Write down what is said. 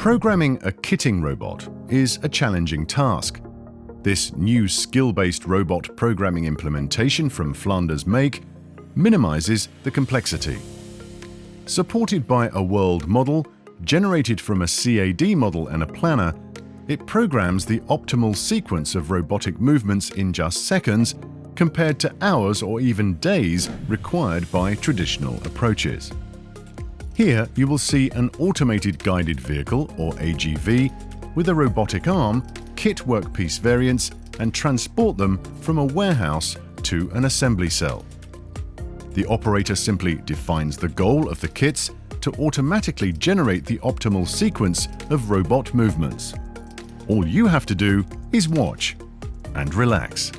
Programming a kitting robot is a challenging task. This new skill-based robot programming implementation from Flanders Make minimizes the complexity. Supported by a world model, generated from a CAD model and a planner, it programs the optimal sequence of robotic movements in just seconds compared to hours or even days required by traditional approaches. Here you will see an automated guided vehicle, or AGV, with a robotic arm, kit workpiece variants, and transport them from a warehouse to an assembly cell. The operator simply defines the goal of the kits to automatically generate the optimal sequence of robot movements. All you have to do is watch and relax.